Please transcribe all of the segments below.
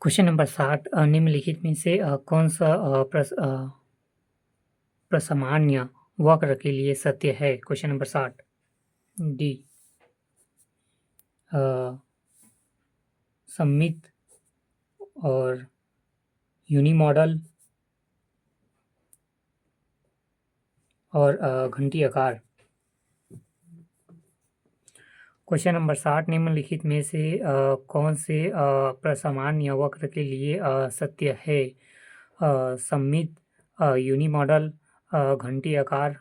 Question number 60 निम्नलिखित में से कौन सा प्रसामान्य वक्र के लिए सत्य है? क्वेश्चन नंबर 60 डी सममित और यूनिमॉडल और घंटी आकार। क्वेश्चन नंबर 60 निम्नलिखित में से कौन से प्रसामान्य वक्र के लिए सत्य है? सममित, यूनिमॉडल, घंटी आकार।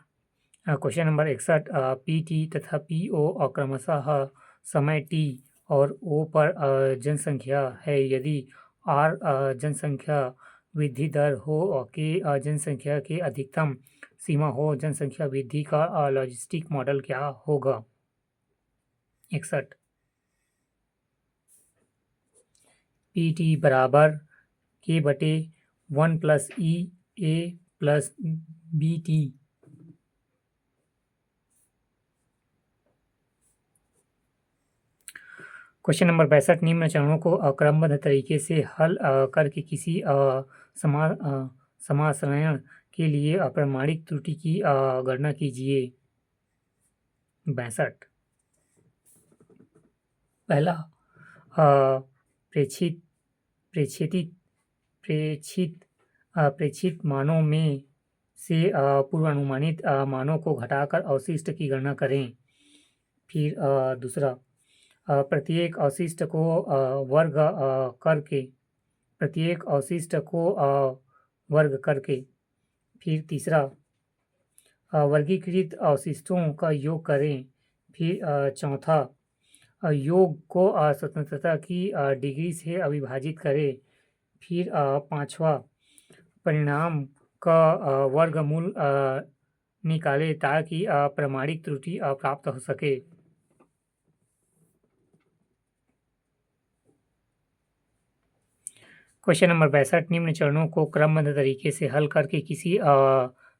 क्वेश्चन नंबर 61 पी टी तथा पी ओ क्रमशः समय टी और ओ पर जनसंख्या है यदि आर जनसंख्या वृद्धि दर हो और के जनसंख्या के अधिकतम सीमा हो, जनसंख्या वृद्धि का लॉजिस्टिक मॉडल क्या होगा? 61 पी टी बराबर के बटे 1 plus e a plus b t. Question number 62 निम्न चरणों को क्रमबद्ध तरीके से हल करके किसी समासरण के लिए अप्रमाणिक त्रुटि की गणना कीजिए। 62 पहला प्रेक्षित प्रेक्षित प्रेक्षित प्रेक्षित मानों में से पूर्वानुमानित मानों को घटाकर अवशिष्ट की गणना करें। फिर दूसरा प्रत्येक अवशिष्ट को वर्ग करके प्रत्येक अवशिष्ट को वर्ग करके। फिर तीसरा वर्गीकृत अवशिष्टों का योग करें। फिर चौथा योग को स्वतंत्रता की डिग्री से अविभाजित करें। फिर पांचवा परिणाम का वर्गमूल निकालें ताकि प्रमाणिक त्रुटि प्राप्त हो सके। क्वेश्चन नंबर 62 निम्न चरणों को क्रमबद्ध तरीके से हल करके किसी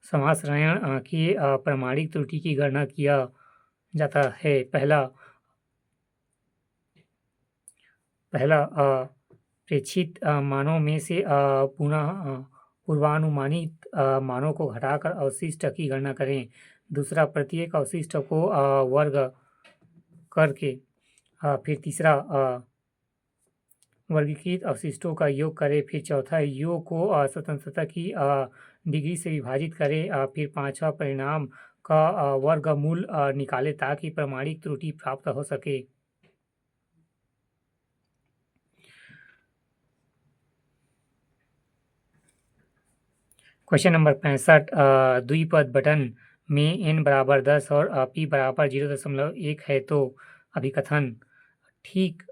समासरण की प्रमाणिक त्रुटि की गणना किया जाता है। पहला प्रेक्षित मानों में से पूर्वानुमानित मानों को घटाकर अवशिष्ट की गणना करें। दूसरा प्रत्येक अवशिष्ट को वर्ग करके। फिर तीसरा वर्गीकृत अवशिष्टों का योग करें। फिर चौथा योग को स्वतंत्रता की डिग्री से विभाजित करें। फिर पांचवा परिणाम का वर्गमूल निकालें ताकि प्रमाणिक त्रुटि प्राप्त हो सके। क्वेश्चन नंबर 65 द्विपद बटन में n बराबर 10 और p बराबर 0.1 है तो अभिकथन ठीक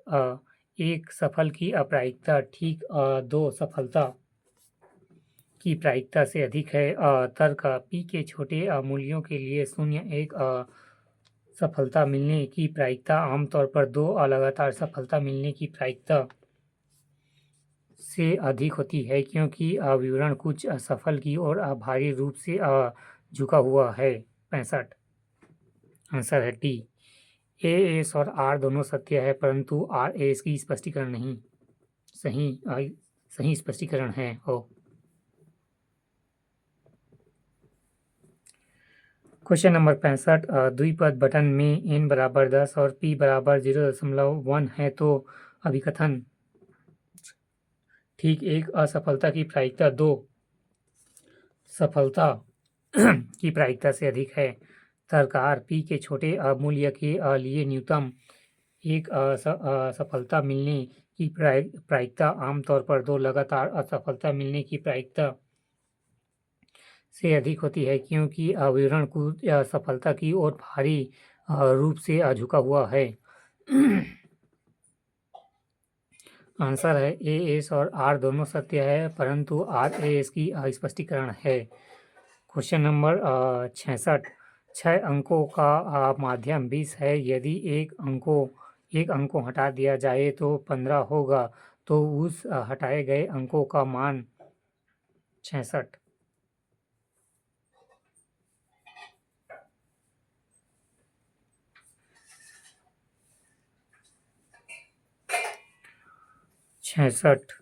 एक सफल की प्रायिकता ठीक दो सफलता की प्रायिकता से अधिक है। तर्क p के छोटे मूल्यों के लिए 0 1 सफलता मिलने की प्रायिकता आमतौर पर 2 लगातार सफलता मिलने की प्रायिकता से अधिक होती है क्योंकि विवरण कुछ सफल की ओर भारी रूप से झुका हुआ है। 65 आंसर है टी। ए एस और आर दोनों सत्य है परंतु आर एस की स्पष्टीकरण नहीं सही स्पष्टीकरण है। क्वेश्चन नंबर 65 द्विपद बटन में n बराबर 10 और p बराबर 0.1 है तो अभिकथन ठीक एक असफलता की प्रायिकता 2 सफलता की प्रायिकता से अधिक है। तर्कार p के छोटे मूल्य के लिए न्यूनतम एक असफलता मिलने की प्रायिकता आमतौर पर 2 लगातार असफलता मिलने की प्रायिकता से अधिक होती है क्योंकि विवरण कुछ सफलता की ओर भारी रूप से झुका हुआ है। आंसर है ए एस और आर दोनों सत्य है परंतु आर ए एस की स्पष्टीकरण है। क्वेश्चन नंबर 66 6 अंकों का माध्यम 20 है यदि एक अंक को हटा दिया जाए तो 15 होगा तो उस हटाए गए अंकों का मान 66 66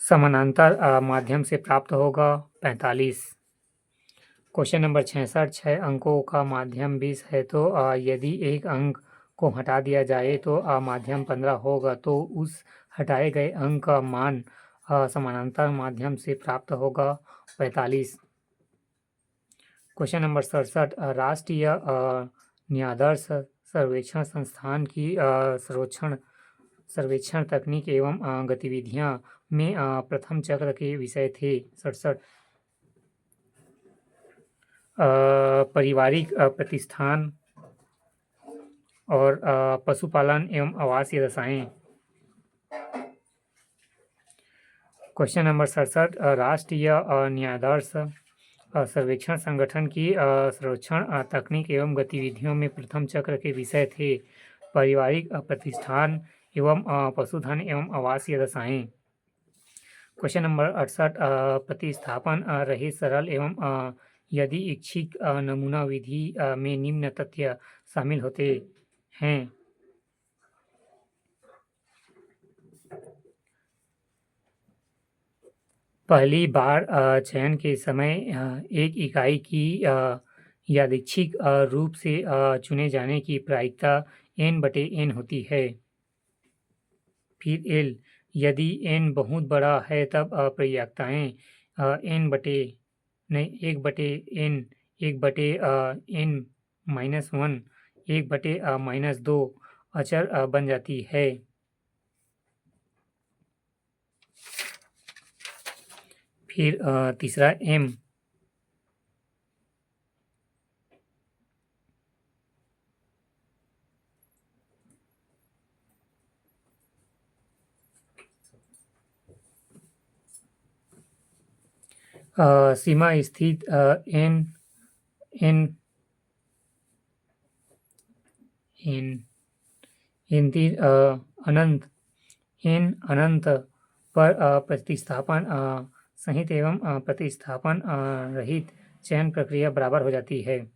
समानांतर माध्यम से प्राप्त होगा 45। क्वेश्चन नंबर 66, 6 अंकों का माध्यम 20 है तो यदि एक अंक को हटा दिया जाए तो माध्यम 15 होगा, तो उस हटाए गए अंक का मान समानांतर माध्यम से प्राप्त होगा 45। क्वेश्चन नंबर 67, राष्ट्रीय न्यायाधीश सर्वेक्षण संस्थान की सर्वेक्षण तकनीक एवं गतिविधियां में प्रथम चक्र के विषय थे। 67, पारिवारिक प्रतिष्ठान और पशुपालन एवं आवासीय दशाएं। क्वेश्चन नंबर 67, राष्ट्रीय न्यायाधीश सर्वेक्षण संगठन की सर्वेक्षण तकनीक एवं गतिविधियों में प्रथम चक्र के विषय थे पारिवारिक प्रतिष्ठान एवं पशुधन एवं आवासीय दशाएं। क्वेश्चन नंबर 68, प्रतिस्थापन रहित सरल एवं यदि इच्छित नमूना विधि में निम्न तथ्य शामिल होते हैं। पहली बार चयन के समय एक इकाई की यादृच्छिक रूप से चुने जाने की प्रायिकता n/n होती है। फिर l, यदि n बहुत बड़ा है तब प्रायिकताएं 1/n, 1/n-1, 1/-2 अचर बन जाती है। फिर तीसरा m, सीमा स्थित अनंत पर प्रतिस्थापन सहित एवं प्रतिस्थापन रहित चयन प्रक्रिया बराबर हो जाती है।